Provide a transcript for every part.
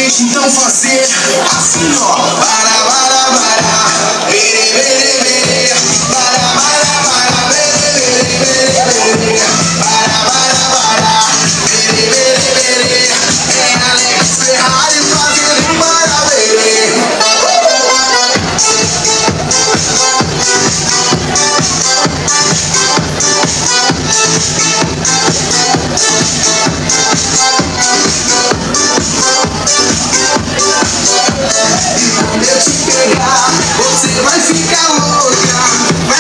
gente então fazer assim, ó. Para, bere, bere, bere. Para, bere, bere, bere, bere. Para, bere, bere, bere. É Alex Ferrari fazendo para bere. Você vai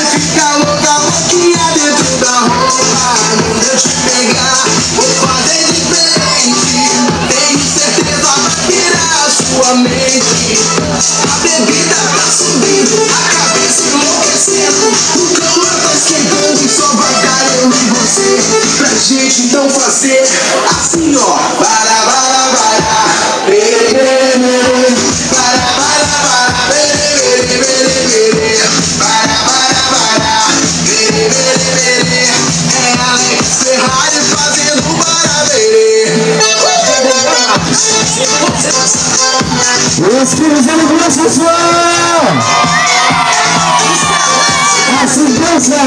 ficar louca, louquinha dentro da roupa. Quando eu te pegar, vou fazer diferente. Tenho certeza vai virar sua mente. A bebida tá subindo, a cabeça enlouquecendo. O calor tá esquentando e só vai dar eu e você. Pra gente então fazer assim, ó. Para, bere, bere, bere. Para, bere, bere, bere, bere. Para, bere, bere, bere. É Alex Ferrari fazendo para bere. Os filhos da luz, pessoal! A segurança!